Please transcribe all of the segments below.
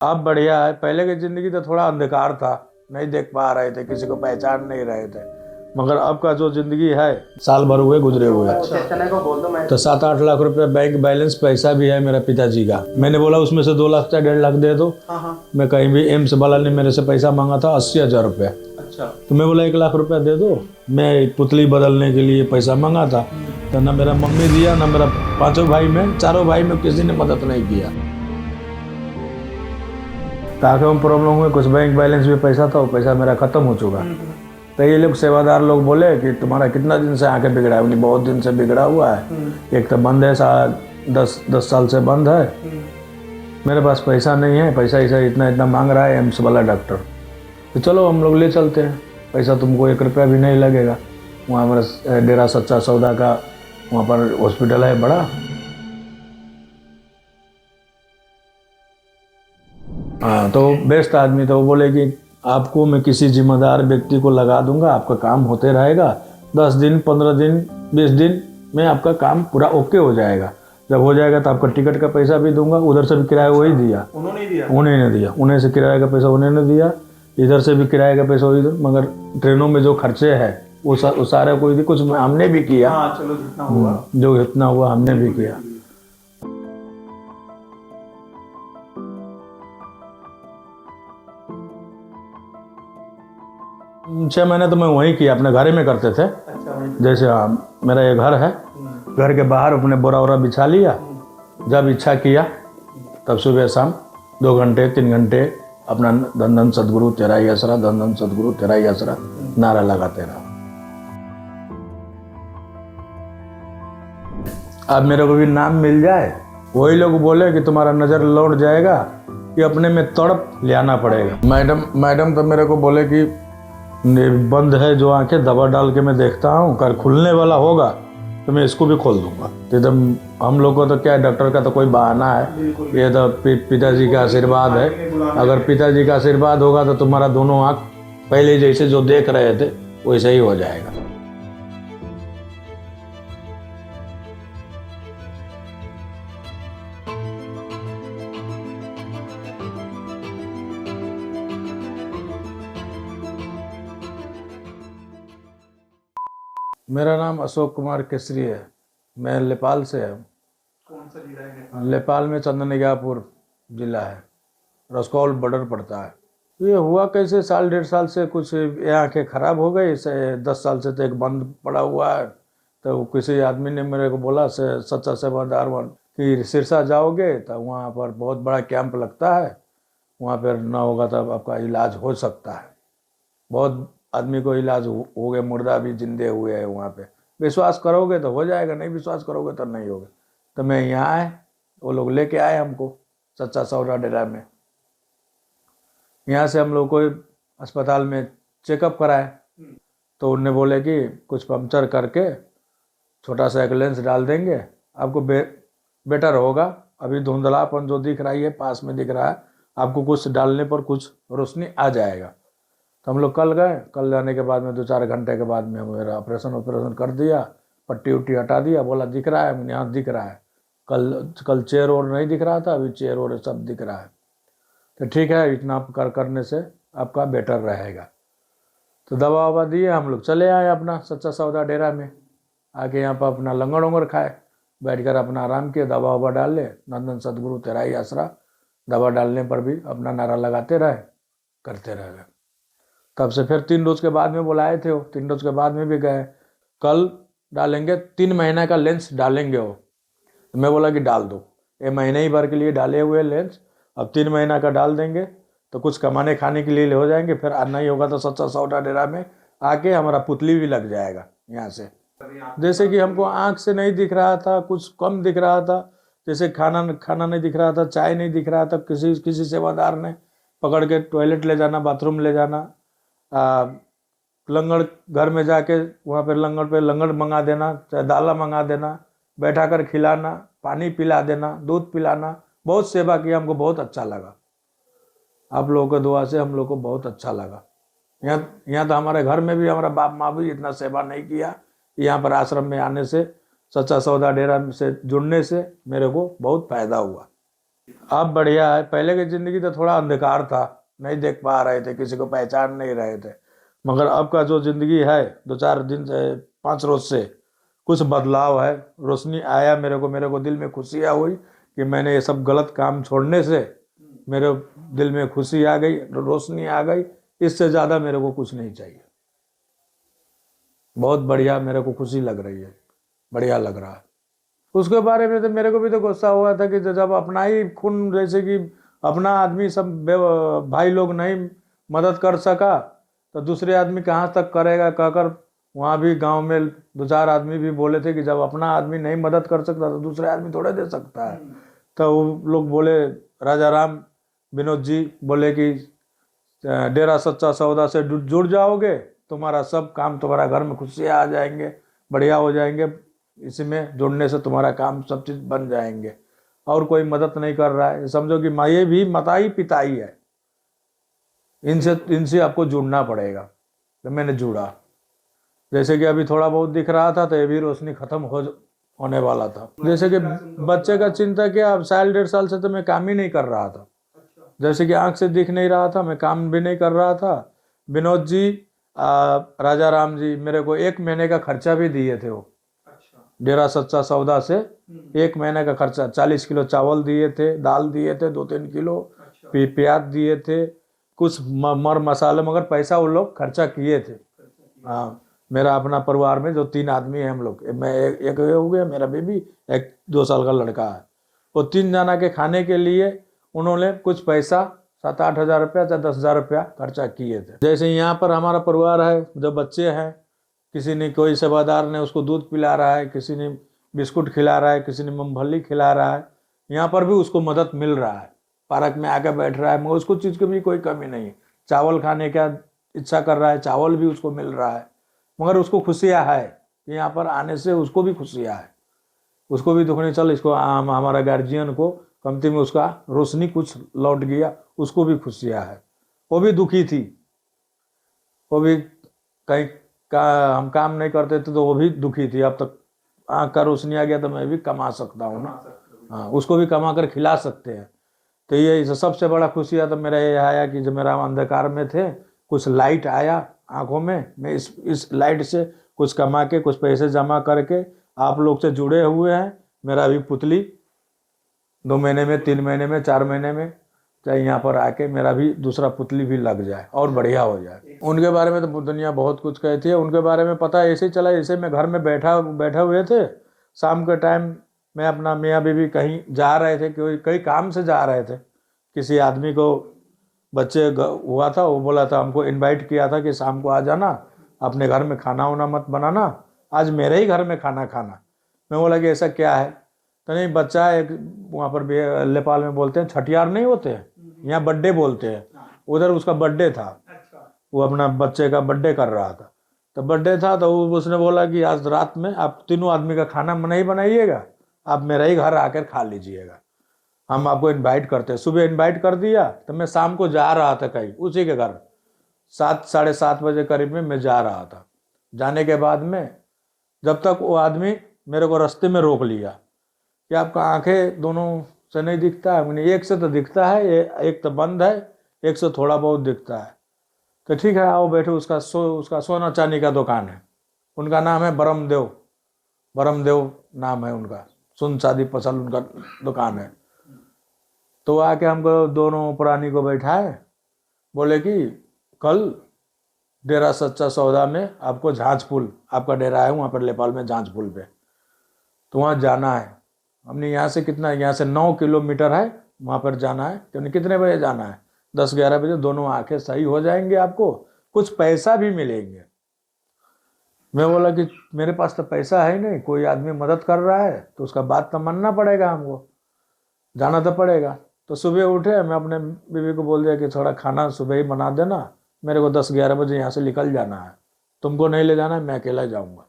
अब बढ़िया है। पहले की जिंदगी तो थोड़ा अंधकार था, नहीं देख पा रहे थे, किसी को पहचान नहीं रहे थे। मगर अब का जो जिंदगी है, साल भर हुए गुजरे हुए। तो 7-8 लाख रुपए बैंक बैलेंस पैसा भी है मेरा पिताजी का। मैंने बोला उसमें से 2 लाख या 1.5 लाख दे दो। मैं कहीं भी एम्स वाला ने मेरे से पैसा मांगा था 80,000 रुपये। अच्छा। तो मैं बोला 1 लाख रुपया दे दो, मैं पुतली बदलने के लिए पैसा मांगा था। तो ना मेरा मम्मी दिया, ना मेरा 5 भाई में, 4 भाई में किसी ने मदद नहीं किया। ताकि हम प्रॉब्लम हुए, कुछ बैंक बैलेंस भी पैसा था, वो पैसा मेरा खत्म हो चुका। तो ये लोग सेवादार लोग बोले कि तुम्हारा कितना दिन से आंखें बिगड़ा है? बहुत दिन से बिगड़ा हुआ है। एक तो बंद है, 10 साल से बंद है। मेरे पास पैसा नहीं है, पैसा ऐसा इतना मांग रहा है एम्स वाला डॉक्टर। तो चलो हम लोग ले चलते हैं, पैसा तुमको 1 रुपया भी नहीं लगेगा। वहाँ हमारा डेरा सच्चा सौदा का वहाँ पर हॉस्पिटल है बड़ा। हाँ, तो बेस्ट आदमी। तो वो बोले कि आपको मैं किसी जिम्मेदार व्यक्ति को लगा दूंगा, आपका काम होते रहेगा। 10 दिन, 15 दिन, 20 दिन में आपका काम पूरा ओके हो जाएगा। जब हो जाएगा तो आपका टिकट का पैसा भी दूंगा। उधर से भी किराया वही दिया, उन्होंने दिया। उन्हें से किराए का पैसा उन्होंने दिया, इधर से भी किराए का पैसा वही। मगर ट्रेनों में जो खर्चे है वो सारा कोई भी, कुछ हमने भी किया। चलो जितना हुआ, जो इतना हुआ हमने भी किया। 6 महीने तो मैं वहीं किया, अपने घर में करते थे। जैसे मेरा ये घर है, घर के बाहर अपने बोरा वोरा बिछा लिया। जब इच्छा किया तब सुबह शाम 2 घंटे 3 घंटे अपना धन धन सदगुरु तेरा ही आसरा, धन धन सदगुरु तेरा ही आसरा नारा लगाते रहा। अब मेरे को भी नाम मिल जाए, वही लोग बोले कि तुम्हारा नज़र लौट जाएगा, कि अपने में तड़प ले आना पड़ेगा। मैडम तो मेरे को बोले कि बंद है जो आंखें, दवा डाल के मैं देखता हूँ, कर खुलने वाला होगा तो मैं इसको भी खोल दूंगा। तो एकदम हम लोग को तो क्या है, डॉक्टर का तो कोई बहाना है, ये तो पिताजी का आशीर्वाद है। अगर पिताजी का आशीर्वाद होगा तो तुम्हारा दोनों आँख पहले जैसे जो देख रहे थे वैसे ही हो जाएगा। मेरा नाम अशोक कुमार केसरी है। मैं लेपाल से हूँ। कौन सा जिला है? लेपाल में चंदनिगापुर जिला है, रसकौल बॉर्डर पड़ता है। ये हुआ कैसे, 1.5 साल से कुछ ये आँखें खराब हो गई। 10 साल से तो एक बंद पड़ा हुआ है। तो किसी आदमी ने मेरे को बोला सच्चा सेवादार कि सिरसा जाओगे तो वहाँ पर बहुत बड़ा कैंप लगता है, वहाँ पर ना होगा तब आपका इलाज हो सकता है। बहुत आदमी को इलाज हो गए, मुर्दा भी जिंदे हुए हैं वहाँ पे। विश्वास करोगे तो हो जाएगा, नहीं विश्वास करोगे तो नहीं होगा। तो मैं यहाँ आए, वो लोग लेके आए हमको सच्चा सौदा डेरा में। यहाँ से हम लोग को अस्पताल में चेकअप कराए, तो उन्होंने बोले कि कुछ पंक्चर करके छोटा सा एक लेंस डाल देंगे, आपको बेटर होगा। अभी धुंधलापन जो दिख रही है, पास में दिख रहा है, आपको कुछ डालने पर कुछ रोशनी आ जाएगा। तो हम लोग कल गए। कल जाने के बाद में 2-4 घंटे के बाद में मेरा ऑपरेशन कर दिया, पट्टी उट्टी हटा दिया। बोला दिख रहा है, मैंने यहाँ दिख रहा है। कल चेयर और नहीं दिख रहा था, अभी चेयर और सब दिख रहा है। तो ठीक है, इतना करने से आपका बेटर रहेगा। तो दवा ववा दिए, हम लोग चले आए अपना सच्चा सौदा डेरा में। आके यहाँ पर अपना लंगर उंगर खाए, बैठ कर अपना आराम किए, दवा ववा डाल ले, नंदन सदगुरु तेरा ही आसरा। दवा डालने पर भी अपना नारा लगाते रहे, करते रहे। तब से फिर 3 डोज के बाद में बुलाए थे वो, 3 डोज के बाद में भी गए। कल डालेंगे, 3 महीने का लेंस डालेंगे वो। तो मैं बोला कि डाल दो, ये महीने ही भर के लिए डाले हुए लेंस, अब 3 महीना का डाल देंगे तो कुछ कमाने खाने के लिए हो जाएंगे। फिर आना ही होगा तो सच्चा सौदा डेरा में आके हमारा पुतली भी लग जाएगा यहाँ से। जैसे कि हमको आँख से नहीं दिख रहा था, कुछ कम दिख रहा था, जैसे खाना नहीं दिख रहा था, चाय नहीं दिख रहा था, किसी सेवादार ने पकड़ के टॉयलेट ले जाना, बाथरूम ले जाना, लंगड़ घर में जाके वहाँ पे लंगड़ मंगा देना, चाहे दाला मंगा देना, बैठा कर खिलाना, पानी पिला देना, दूध पिलाना, बहुत सेवा किया। हमको बहुत अच्छा लगा, आप लोगों की दुआ से हम लोग को बहुत अच्छा लगा। यहाँ तो हमारे घर में भी हमारा बाप माँ भी इतना सेवा नहीं किया। यहाँ पर आश्रम में आने से, सच्चा सौदा डेरा से जुड़ने से मेरे को बहुत फायदा हुआ। अब बढ़िया है। पहले की ज़िंदगी तो थोड़ा अंधकार था, नहीं देख पा रहे थे, किसी को पहचान नहीं रहे थे। मगर अब का जो ज़िंदगी है, 2-4 दिन से, 5 रोज से कुछ बदलाव है, रोशनी आया मेरे को दिल में खुशियाँ हुई कि मैंने ये सब गलत काम छोड़ने से मेरे दिल में खुशी आ गई, रोशनी आ गई। इससे ज़्यादा मेरे को कुछ नहीं चाहिए। बहुत बढ़िया, मेरे को खुशी लग रही है, बढ़िया लग रहा है। उसके बारे में तो मेरे को भी तो गुस्सा हुआ था कि जब अपना ही खून, जैसे कि अपना आदमी सब भाई लोग नहीं मदद कर सका तो दूसरे आदमी कहाँ तक करेगा कहकर, वहाँ भी गांव में 2-4 आदमी भी बोले थे कि जब अपना आदमी नहीं मदद कर सकता तो दूसरे आदमी थोड़े दे सकता है। तो वो लोग बोले, राजा राम विनोद जी बोले कि डेरा सच्चा सौदा से जुड़ जाओगे, तुम्हारा सब काम, तुम्हारा घर में खुशियाँ आ जाएंगे, बढ़िया हो जाएंगे, इसी में जुड़ने से तुम्हारा काम सब चीज़ बन जाएंगे। और कोई मदद नहीं कर रहा है, समझो कि ये भी माता पिता ही है, इनसे आपको जुड़ना पड़ेगा। तो मैंने जुड़ा, जैसे कि अभी थोड़ा बहुत दिख रहा था तो ये भी रोशनी खत्म होने वाला था। जैसे कि बच्चे का चिंता क्या, अब 1.5 साल से तो मैं काम ही नहीं कर रहा था। जैसे कि आंख से दिख नहीं रहा था, मैं काम भी नहीं कर रहा था। विनोद जी, राजा राम जी मेरे को 1 महीने का खर्चा भी दिए थे। वो डेरा सच्चा सौदा से 1 महीने का खर्चा, 40 किलो चावल दिए थे, दाल दिए थे 2-3 किलो, प्याज दिए थे, कुछ मर मसाले, मगर पैसा वो लोग खर्चा किए थे। हाँ, मेरा अपना परिवार में जो 3 आदमी है हम लोग, मैं एक हो गया, मेरा बेबी, एक 2 साल का लड़का है, वो 3 जना के खाने के लिए उन्होंने कुछ पैसा 7-8 हज़ार रुपया या 10 हज़ार रुपया खर्चा किए थे। जैसे यहाँ पर हमारा परिवार है, जो बच्चे हैं, किसी ने, कोई सेवादार ने उसको दूध पिला रहा है, किसी ने बिस्कुट खिला रहा है, किसी ने मूंगफली खिला रहा है, यहाँ पर भी उसको मदद मिल रहा है। पार्क में आकर बैठ रहा है, मगर उसको चीज़ की भी कोई कमी नहीं। चावल खाने का इच्छा कर रहा है, चावल भी उसको मिल रहा है, मगर उसको खुशियाँ है कि यहाँ पर आने से उसको भी खुशियाँ है। उसको भी दुख नहीं, चल इसको हमारा गार्जियन को कमती में उसका रोशनी कुछ लौट गया, उसको भी खुशियाँ है। वो भी दुखी थी, वो भी कहीं हम काम नहीं करते थे तो वो भी दुखी थी। अब तक आँख का रोशनी आ गया तो मैं भी कमा सकता हूँ ना, हाँ, उसको भी कमा कर खिला सकते हैं। तो ये सबसे बड़ा खुशियाँ तो मेरा ये आया कि जब मेरा अंधकार में थे, कुछ लाइट आया आँखों में, मैं इस लाइट से कुछ कमा के, कुछ पैसे जमा करके आप लोग से जुड़े हुए हैं। मेरा भी पुतली 2 महीने में, 3 महीने में, 4 महीने में, चाहे यहाँ पर आके मेरा भी दूसरा पुतली भी लग जाए और बढ़िया हो जाए। उनके बारे में तो दुनिया बहुत कुछ कहती है, उनके बारे में पता ऐसे ही चला, ऐसे मैं घर में बैठा हुए थे, शाम के टाइम मैं अपना मियाँ बीवी कहीं जा रहे थे, कई काम से जा रहे थे। किसी आदमी को बच्चे हुआ था, वो बोला था, हमको इनवाइट किया था कि शाम को आ जाना, अपने घर में खाना वाना मत बनाना, आज मेरे ही घर में खाना खाना। मैं बोला कि ऐसा क्या है? तो नहीं, बच्चा है, वहाँ पर नेपाल में बोलते हैं छठियार नहीं होते हैं, यहाँ बर्थडे बोलते हैं, उधर उसका बर्थडे था, वो अपना बच्चे का बर्थडे कर रहा था। तो बर्थडे था तो उसने बोला कि आज रात में आप तीनों आदमी का खाना नहीं बनाइएगा, आप मेरा ही घर आकर खा लीजिएगा, हम आपको इनवाइट करते हैं। सुबह इनवाइट कर दिया, तो मैं शाम को जा रहा था कहीं उसी के घर, 7-7:30 बजे करीब में मैं जा रहा था। जाने के बाद में जब तक वो आदमी मेरे को रास्ते में रोक लिया कि आपका आंखें दोनों से नहीं दिखता है। मैंने, एक से तो दिखता है, एक तो बंद है, एक से थोड़ा बहुत दिखता है। तो ठीक है, आओ बैठो। उसका सोना चांदी का दुकान है, उनका नाम है बरमदेव नाम है उनका, सुन चांदी पसल उनका दुकान है। तो आके हमको दोनों पुरानी को बैठाए, बोले कि कल डेरा सच्चा सौदा में आपको झांझ पुल, आपका डेरा है वहाँ पर नेपाल में झांझ पुल पे, तो वहाँ जाना है। हमने यहाँ से कितना, यहाँ से 9 किलोमीटर है, वहाँ पर जाना है। क्योंकि कितने बजे जाना है? 10-11 बजे। दोनों आंखें सही हो जाएंगे, आपको कुछ पैसा भी मिलेंगे। मैं बोला कि मेरे पास तो पैसा है ही नहीं, कोई आदमी मदद कर रहा है तो उसका बात तो मानना पड़ेगा, हमको जाना तो पड़ेगा। तो सुबह उठे, मैं अपने बीवी को बोल दिया कि थोड़ा खाना सुबह ही बना देना, मेरे को 10-11 बजे यहाँ से निकल जाना है, तुमको नहीं ले जाना है, मैं अकेला जाऊँगा।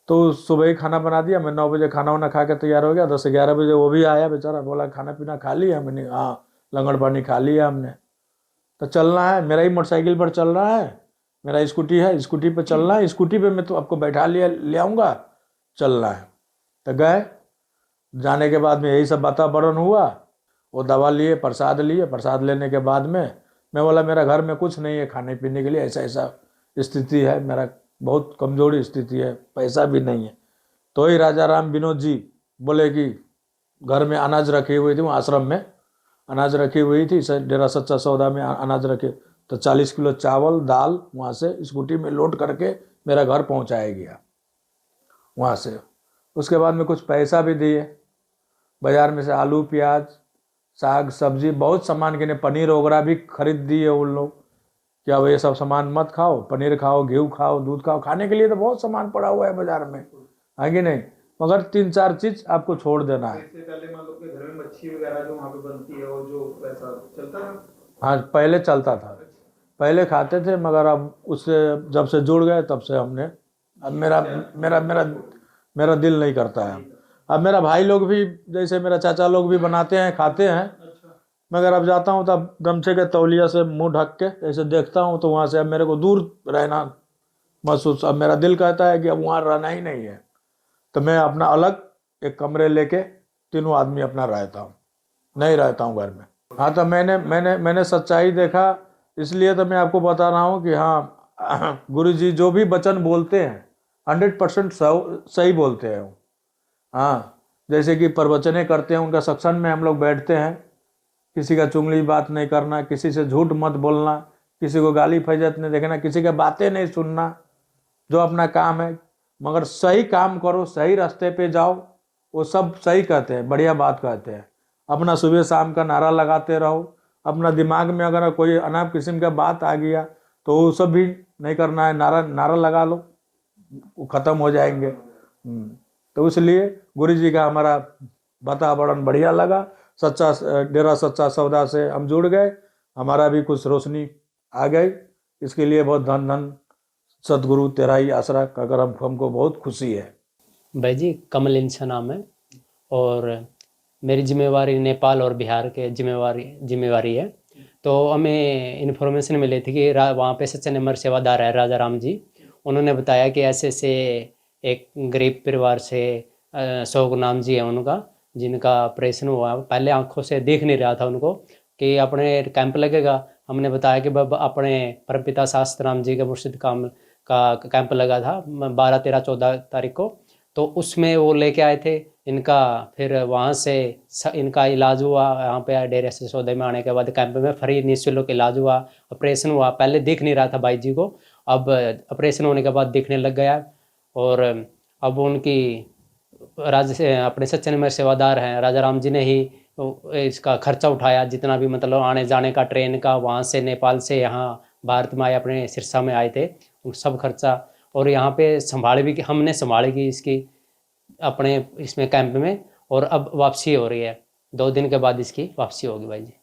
तो सुबह ही खाना बना दिया। मैं 9 बजे खाना वाना खा के तैयार हो गया। 10-11 बजे वो भी आया बेचारा, बोला खाना पीना खा लिया? मैंने, हाँ, लंगड़ पानी खा लिया हमने। तो चलना है, मेरा ही मोटरसाइकिल पर चल रहा है, मेरा स्कूटी है, स्कूटी पे चलना है, स्कूटी पे मैं तो आपको बैठा ले आऊँगा, चलना है। तो गए, जाने के बाद में यही सब वातावरण हुआ। वो दवा लिए, प्रसाद लेने के बाद में मैं बोला मेरा घर में कुछ नहीं है खाने पीने के लिए, ऐसा ऐसा स्थिति है, मेरा बहुत कमजोरी स्थिति है, पैसा भी नहीं है। तो ही राजा राम विनोद जी बोले कि घर में अनाज रखी हुई थी, वहाँ आश्रम में अनाज रखी हुई थी, डेरा सच्चा सौदा में अनाज रखे, तो 40 किलो चावल दाल वहाँ से स्कूटी में लोड करके मेरा घर पहुँचाया गया वहाँ से। उसके बाद में कुछ पैसा भी दिए, बाज़ार में से आलू प्याज साग सब्जी बहुत सामान किने, पनीर वगैरह भी खरीद दिए उन लोग, क्या वो ये सब सामान मत खाओ, पनीर खाओ, घी खाओ, दूध खाओ, खाने के लिए तो बहुत सामान पड़ा हुआ है बाजार में, है कि नहीं, मगर 3-4 चीज आपको छोड़ देना है। इससे पहले मान लो कि घर में मच्छी वगैरह जो वहाँ पे बनती है और जो वैसा चलता है। हाँ पहले चलता था, पहले खाते थे, मगर अब उससे जब से जुड़ गए तब से हमने, अब मेरा मेरा मेरा मेरा दिल नहीं करता है। अब मेरा भाई लोग भी, जैसे मेरा चाचा लोग भी बनाते हैं खाते हैं, मगर अब जाता हूँ तब गमछे के तौलिया से मुंह ढक के ऐसे देखता हूँ, तो वहाँ से अब मेरे को दूर रहना महसूस, अब मेरा दिल कहता है कि अब वहाँ रहना ही नहीं है, तो मैं अपना अलग एक कमरे लेके तीनों आदमी अपना रहता हूँ, नहीं रहता हूँ घर में। हाँ तो मैंने सच्चाई देखा, इसलिए तो मैं आपको बता रहा हूँ कि हाँ गुरु जी जो भी वचन बोलते हैं 100% सही बोलते हैं। हाँ जैसे कि प्रवचने करते हैं, उनका सत्संग में हम लोग बैठते हैं, किसी का चुगली बात नहीं करना, किसी से झूठ मत बोलना, किसी को गाली फैजत नहीं देखना, किसी का बातें नहीं सुनना, जो अपना काम है, मगर सही काम करो, सही रास्ते पे जाओ, वो सब सही कहते हैं, बढ़िया बात कहते हैं। अपना सुबह शाम का नारा लगाते रहो, अपना दिमाग में अगर कोई अनाप किस्म का बात आ गया तो वो सब भी नहीं करना है, नारा लगा लो, वो ख़त्म हो जाएंगे। तो इसलिए गुरु जी का हमारा वातावरण बढ़िया लगा, डेरा सच्चा सौदा से हम जुड़ गए, हमारा भी कुछ रोशनी आ गई, इसके लिए बहुत धन धन सतगुरु तेरा ही आसरा का कर हमको बहुत खुशी है। भाई जी कमल इंसा नाम है और मेरी जिम्मेवारी नेपाल और बिहार के जिम्मेवारी है। तो हमें इन्फॉर्मेशन मिली थी कि वहाँ पे सच्चे नंबर सेवादार है राजा राम जी, उन्होंने बताया कि ऐसे से एक गरीब परिवार से शोक नाम जी है उनका, जिनका ऑपरेशन हुआ, पहले आंखों से देख नहीं रहा था उनको, कि अपने कैंप लगेगा। हमने बताया कि अपने परमपिता शास्त्राम जी के मुर्शिद काम का कैंप लगा था 12, 13, 14 तारीख को, तो उसमें वो लेके आए थे इनका। फिर वहाँ से इनका इलाज हुआ, यहाँ पे डेरे से सौदे में आने के बाद कैंप में फ्री निःशुल्क इलाज हुआ, ऑपरेशन हुआ। पहले दिख नहीं रहा था भाई जी को, अब ऑपरेशन होने के बाद दिखने लग गया, और अब उनकी अपने सच्चे नंबर सेवादार हैं राजा राम जी ने ही इसका खर्चा उठाया, जितना भी मतलब आने जाने का, ट्रेन का, वहाँ से नेपाल से यहाँ भारत में आए, अपने सिरसा में आए थे, सब खर्चा, और यहाँ पे हमने संभालेगी इसकी अपने इसमें कैंप में, और अब वापसी हो रही है, 2 दिन के बाद इसकी वापसी होगी भाई जी।